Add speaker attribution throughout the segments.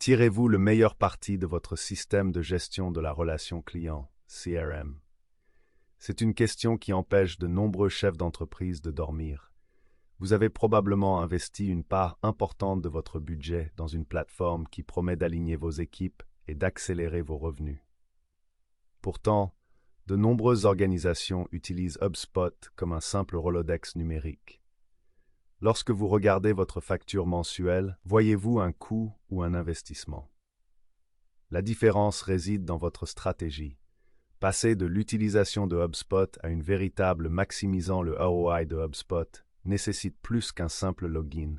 Speaker 1: Tirez-vous le meilleur parti de votre système de gestion de la relation client, CRM? C'est une question qui empêche de nombreux chefs d'entreprise de dormir. Vous avez probablement investi une part importante de votre budget dans une plateforme qui promet d'aligner vos équipes et d'accélérer vos revenus. Pourtant, de nombreuses organisations utilisent HubSpot comme un simple Rolodex numérique. Lorsque vous regardez votre facture mensuelle, voyez-vous un coût ou un investissement? La différence réside dans votre stratégie. Passer de l'utilisation de HubSpot à une véritable maximisant le ROI de HubSpot nécessite plus qu'un simple login.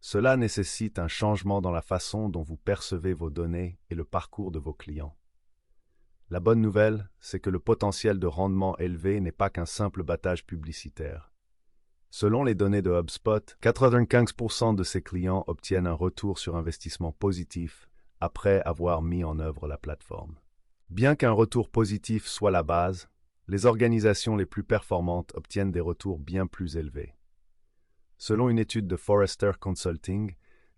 Speaker 1: Cela nécessite un changement dans la façon dont vous percevez vos données et le parcours de vos clients. La bonne nouvelle, c'est que le potentiel de rendement élevé n'est pas qu'un simple battage publicitaire. Selon les données de HubSpot, 95% de ses clients obtiennent un retour sur investissement positif après avoir mis en œuvre la plateforme. Bien qu'un retour positif soit la base, les organisations les plus performantes obtiennent des retours bien plus élevés. Selon une étude de Forrester Consulting,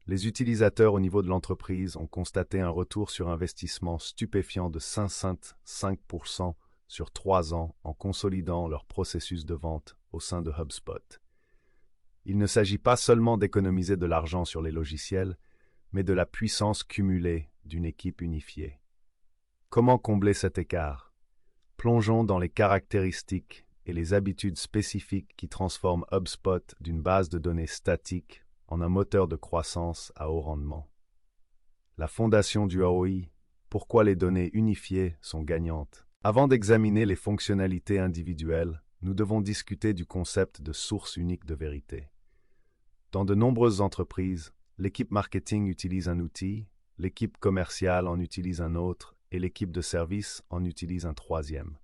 Speaker 1: les utilisateurs au niveau de l'entreprise ont constaté un retour sur investissement stupéfiant de 5% sur 3 ans en consolidant leur processus de vente au sein de HubSpot. Il ne s'agit pas seulement d'économiser de l'argent sur les logiciels, mais de la puissance cumulée d'une équipe unifiée. Comment combler cet écart? Plongeons dans les caractéristiques et les habitudes spécifiques qui transforment HubSpot d'une base de données statique en un moteur de croissance à haut rendement. La fondation du ROI, pourquoi les données unifiées sont gagnantes. Avant d'examiner les fonctionnalités individuelles, nous devons discuter du concept de source unique de vérité. Dans de nombreuses entreprises, l'équipe marketing utilise un outil, l'équipe commerciale en utilise un autre et l'équipe de service en utilise un troisième.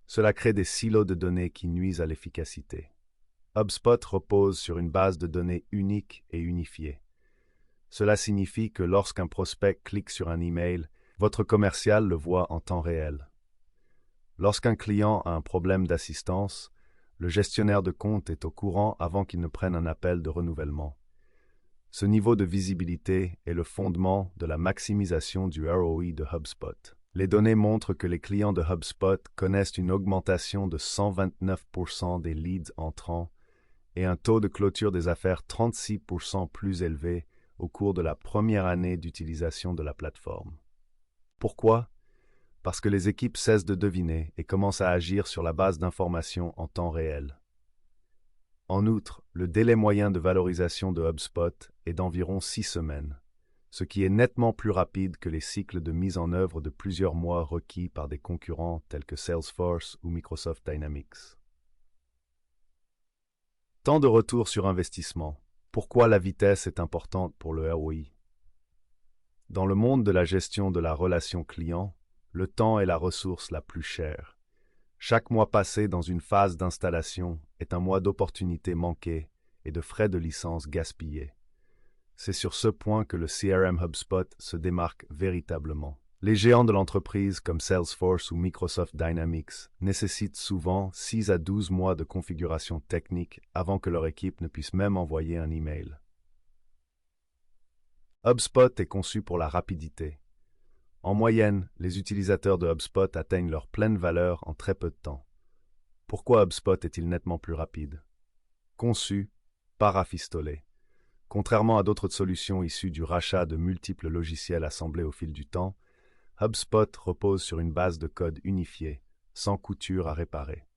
Speaker 1: Cela crée des silos de données qui nuisent à l'efficacité. HubSpot repose sur une base de données unique et unifiée. Cela signifie que lorsqu'un prospect clique sur un email, votre commercial le voit en temps réel. Lorsqu'un client a un problème d'assistance, le gestionnaire de compte est au courant avant qu'il ne prenne un appel de renouvellement. Ce niveau de visibilité est le fondement de la maximisation du ROI de HubSpot. Les données montrent que les clients de HubSpot connaissent une augmentation de 129% des leads entrants et un taux de clôture des affaires 36% plus élevé au cours de la première année d'utilisation de la plateforme. Pourquoi? Parce que les équipes cessent de deviner et commencent à agir sur la base d'informations en temps réel. En outre, le délai moyen de valorisation de HubSpot est d'environ 6 semaines, ce qui est nettement plus rapide que les cycles de mise en œuvre de plusieurs mois requis par des concurrents tels que Salesforce ou Microsoft Dynamics. Temps de retour sur investissement. Pourquoi la vitesse est importante pour le ROI? Dans le monde de la gestion de la relation client, le temps est la ressource la plus chère. Chaque mois passé dans une phase d'installation est un mois d'opportunités manquées et de frais de licence gaspillés. C'est sur ce point que le CRM HubSpot se démarque véritablement. Les géants de l'entreprise comme Salesforce ou Microsoft Dynamics nécessitent souvent 6 à 12 mois de configuration technique avant que leur équipe ne puisse même envoyer un email. HubSpot est conçu pour la rapidité. En moyenne, les utilisateurs de HubSpot atteignent leur pleine valeur en très peu de temps. Pourquoi HubSpot est-il nettement plus rapide? Conçu, pas rafistolé. Contrairement à d'autres solutions issues du rachat de multiples logiciels assemblés au fil du temps, HubSpot repose sur une base de code unifiée, sans couture à réparer.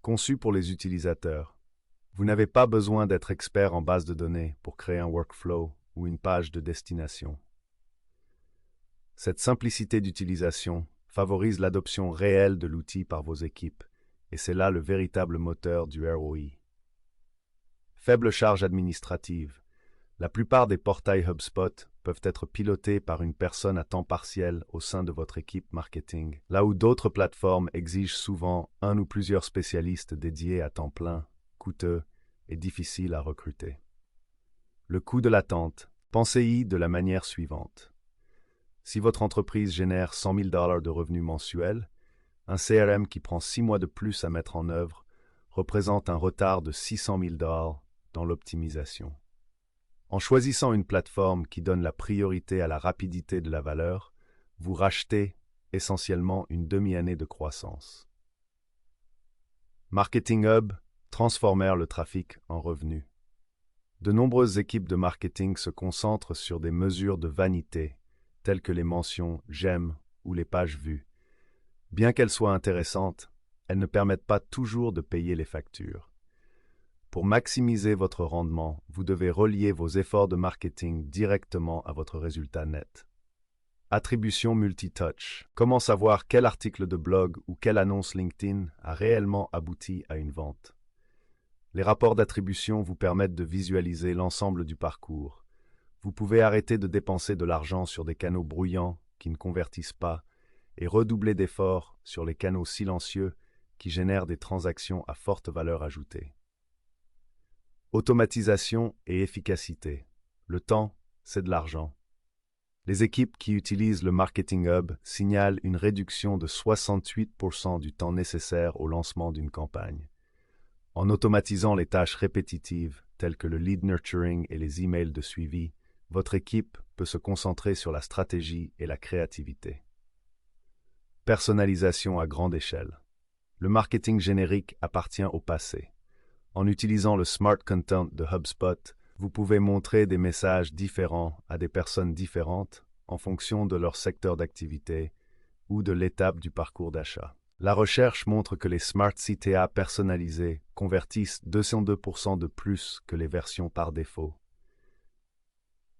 Speaker 1: Conçu pour les utilisateurs, vous n'avez pas besoin d'être expert en base de données pour créer un workflow ou une page de destination. Cette simplicité d'utilisation favorise l'adoption réelle de l'outil par vos équipes, et c'est là le véritable moteur du ROI. Faible charge administrative. La plupart des portails HubSpot peuvent être pilotés par une personne à temps partiel au sein de votre équipe marketing, là où d'autres plateformes exigent souvent un ou plusieurs spécialistes dédiés à temps plein, coûteux et difficiles à recruter. Le coût de l'attente. Pensez-y de la manière suivante. Si votre entreprise génère $100 000 de revenus mensuels, un CRM qui prend 6 mois de plus à mettre en œuvre représente un retard de $600 000 dans l'optimisation. En choisissant une plateforme qui donne la priorité à la rapidité de la valeur, vous rachetez essentiellement une demi-année de croissance. Marketing Hub transformèrent le trafic en revenus. De nombreuses équipes de marketing se concentrent sur des mesures de vanité, telles que les mentions « j'aime » ou les pages vues. Bien qu'elles soient intéressantes, elles ne permettent pas toujours de payer les factures. Pour maximiser votre rendement, vous devez relier vos efforts de marketing directement à votre résultat net. Attribution multi-touch. Comment savoir quel article de blog ou quelle annonce LinkedIn a réellement abouti à une vente? Les rapports d'attribution vous permettent de visualiser l'ensemble du parcours. Vous pouvez arrêter de dépenser de l'argent sur des canaux bruyants qui ne convertissent pas et redoubler d'efforts sur les canaux silencieux qui génèrent des transactions à forte valeur ajoutée. Automatisation et efficacité. Le temps, c'est de l'argent. Les équipes qui utilisent le Marketing Hub signalent une réduction de 68% du temps nécessaire au lancement d'une campagne. En automatisant les tâches répétitives, telles que le lead nurturing et les emails de suivi, votre équipe peut se concentrer sur la stratégie et la créativité. Personnalisation à grande échelle. Le marketing générique appartient au passé. En utilisant le Smart Content de HubSpot, vous pouvez montrer des messages différents à des personnes différentes en fonction de leur secteur d'activité ou de l'étape du parcours d'achat. La recherche montre que les Smart CTA personnalisés convertissent 202% de plus que les versions par défaut.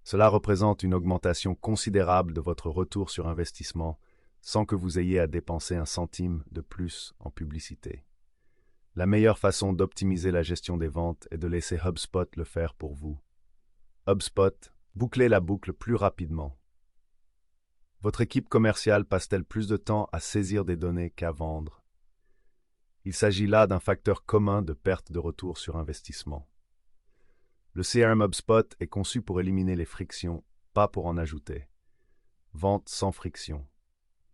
Speaker 1: Cela représente une augmentation considérable de votre retour sur investissement sans que vous ayez à dépenser un centime de plus en publicité. La meilleure façon d'optimiser la gestion des ventes est de laisser HubSpot le faire pour vous. HubSpot, bouclez la boucle plus rapidement. Votre équipe commerciale passe-t-elle plus de temps à saisir des données qu'à vendre? Il s'agit là d'un facteur commun de perte de retour sur investissement. Le CRM HubSpot est conçu pour éliminer les frictions, pas pour en ajouter. Vente sans friction.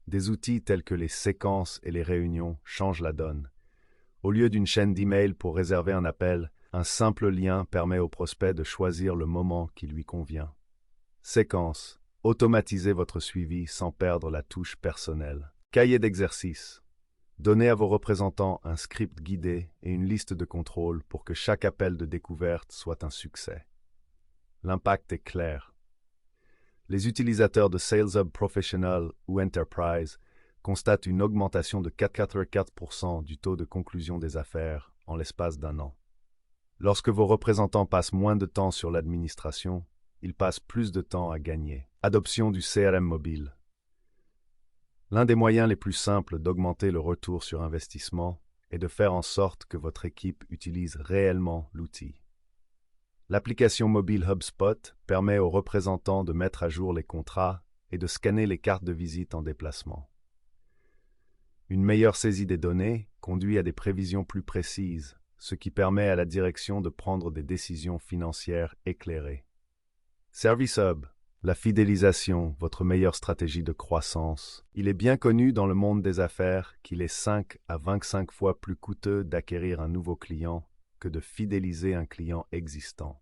Speaker 1: Des outils tels que les séquences et les réunions changent la donne. Au lieu d'une chaîne d'email pour réserver un appel, un simple lien permet au prospect de choisir le moment qui lui convient. Séquence. Automatisez votre suivi sans perdre la touche personnelle. Cahier d'exercice. Donnez à vos représentants un script guidé et une liste de contrôle pour que chaque appel de découverte soit un succès. L'impact est clair. Les utilisateurs de Sales Hub Professional ou Enterprise constate une augmentation de 4,4% du taux de conclusion des affaires en l'espace d'un an. Lorsque vos représentants passent moins de temps sur l'administration, ils passent plus de temps à gagner. Adoption du CRM mobile. L'un des moyens les plus simples d'augmenter le retour sur investissement est de faire en sorte que votre équipe utilise réellement l'outil. L'application mobile HubSpot permet aux représentants de mettre à jour les contrats et de scanner les cartes de visite en déplacement. Une meilleure saisie des données conduit à des prévisions plus précises, ce qui permet à la direction de prendre des décisions financières éclairées. Service Hub, la fidélisation, votre meilleure stratégie de croissance. Il est bien connu dans le monde des affaires qu'il est 5 à 25 fois plus coûteux d'acquérir un nouveau client que de fidéliser un client existant.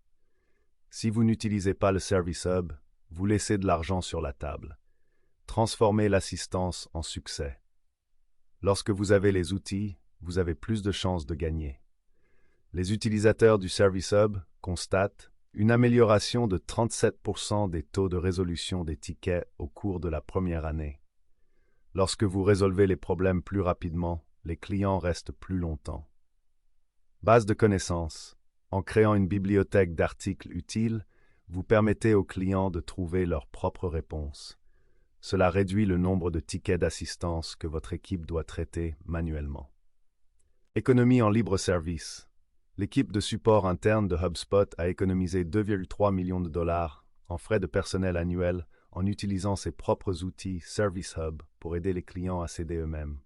Speaker 1: Si vous n'utilisez pas le Service Hub, vous laissez de l'argent sur la table. Transformez l'assistance en succès. Lorsque vous avez les outils, vous avez plus de chances de gagner. Les utilisateurs du Service Hub constatent une amélioration de 37% des taux de résolution des tickets au cours de la première année. Lorsque vous résolvez les problèmes plus rapidement, les clients restent plus longtemps. Base de connaissances. En créant une bibliothèque d'articles utiles, vous permettez aux clients de trouver leurs propres réponses. Cela réduit le nombre de tickets d'assistance que votre équipe doit traiter manuellement. Économie en libre service. L'équipe de support interne de HubSpot a économisé 2,3 millions de dollars en frais de personnel annuels en utilisant ses propres outils Service Hub pour aider les clients à s'aider eux-mêmes.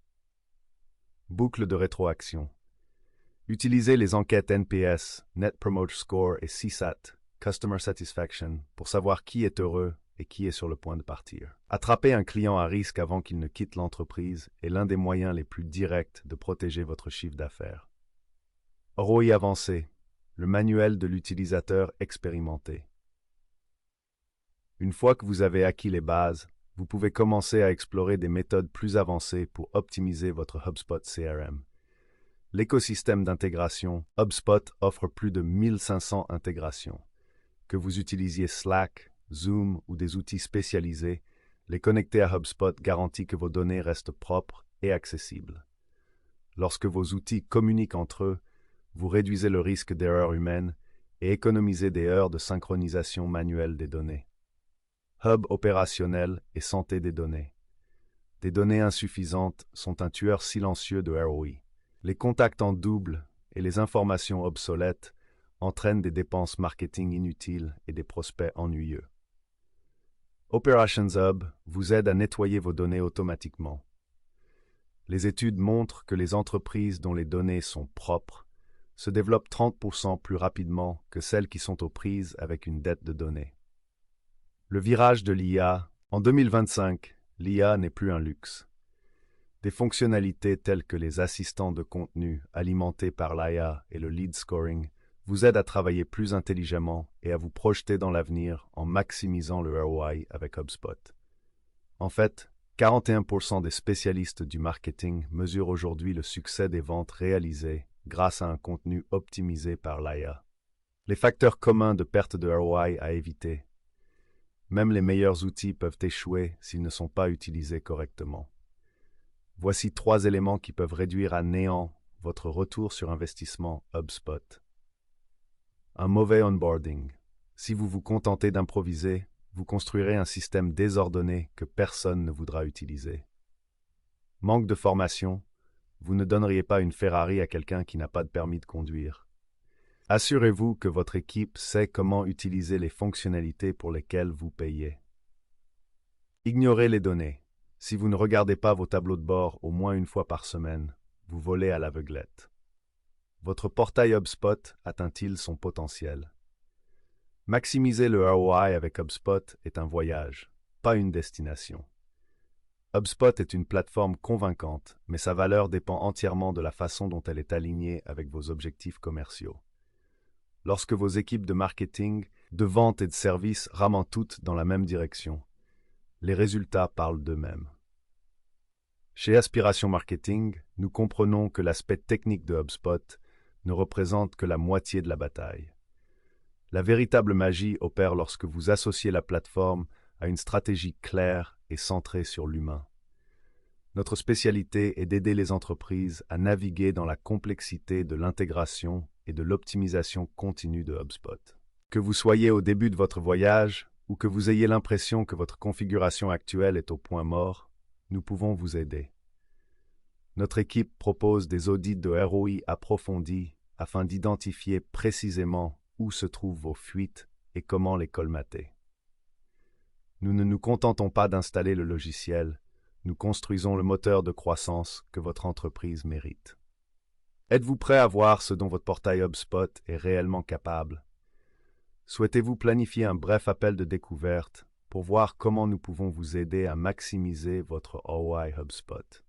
Speaker 1: Boucle de rétroaction. Utilisez les enquêtes NPS, Net Promoter Score et CSAT, Customer Satisfaction, pour savoir qui est heureux et qui est sur le point de partir. Attraper un client à risque avant qu'il ne quitte l'entreprise est l'un des moyens les plus directs de protéger votre chiffre d'affaires. ROI avancé, le manuel de l'utilisateur expérimenté. Une fois que vous avez acquis les bases, vous pouvez commencer à explorer des méthodes plus avancées pour optimiser votre HubSpot CRM. L'écosystème d'intégration HubSpot offre plus de 1500 intégrations. Que vous utilisiez Slack, Zoom ou des outils spécialisés, les connecter à HubSpot garantit que vos données restent propres et accessibles. Lorsque vos outils communiquent entre eux, vous réduisez le risque d'erreurs humaines et économisez des heures de synchronisation manuelle des données. Hub opérationnel et santé des données. Des données insuffisantes sont un tueur silencieux de ROI. Les contacts en double et les informations obsolètes entraînent des dépenses marketing inutiles et des prospects ennuyeux. Operations Hub vous aide à nettoyer vos données automatiquement. Les études montrent que les entreprises dont les données sont propres se développent 30% plus rapidement que celles qui sont aux prises avec une dette de données. Le virage de l'IA. En 2025, l'IA n'est plus un luxe. Des fonctionnalités telles que les assistants de contenu alimentés par l'IA et le lead scoring vous aident à travailler plus intelligemment et à vous projeter dans l'avenir en maximisant le ROI avec HubSpot. En fait, 41% des spécialistes du marketing mesurent aujourd'hui le succès des ventes réalisées grâce à un contenu optimisé par l'IA. Les facteurs communs de perte de ROI à éviter. Même les meilleurs outils peuvent échouer s'ils ne sont pas utilisés correctement. Voici 3 éléments qui peuvent réduire à néant votre retour sur investissement HubSpot. Un mauvais onboarding. Si vous vous contentez d'improviser, vous construirez un système désordonné que personne ne voudra utiliser. Manque de formation. Vous ne donneriez pas une Ferrari à quelqu'un qui n'a pas de permis de conduire. Assurez-vous que votre équipe sait comment utiliser les fonctionnalités pour lesquelles vous payez. Ignorez les données. Si vous ne regardez pas vos tableaux de bord au moins une fois par semaine, vous volez à l'aveuglette. Votre portail HubSpot atteint-il son potentiel? Maximiser le ROI avec HubSpot est un voyage, pas une destination. HubSpot est une plateforme convaincante, mais sa valeur dépend entièrement de la façon dont elle est alignée avec vos objectifs commerciaux. Lorsque vos équipes de marketing, de vente et de service rament toutes dans la même direction, les résultats parlent d'eux-mêmes. Chez Aspiration Marketing, nous comprenons que l'aspect technique de HubSpot ne représente que la moitié de la bataille. La véritable magie opère lorsque vous associez la plateforme à une stratégie claire et centrée sur l'humain. Notre spécialité est d'aider les entreprises à naviguer dans la complexité de l'intégration et de l'optimisation continue de HubSpot. Que vous soyez au début de votre voyage ou que vous ayez l'impression que votre configuration actuelle est au point mort, nous pouvons vous aider. Notre équipe propose des audits de ROI approfondis afin d'identifier précisément où se trouvent vos fuites et comment les colmater. Nous ne nous contentons pas d'installer le logiciel, nous construisons le moteur de croissance que votre entreprise mérite. Êtes-vous prêt à voir ce dont votre portail HubSpot est réellement capable? Souhaitez-vous planifier un bref appel de découverte pour voir comment nous pouvons vous aider à maximiser votre ROI HubSpot?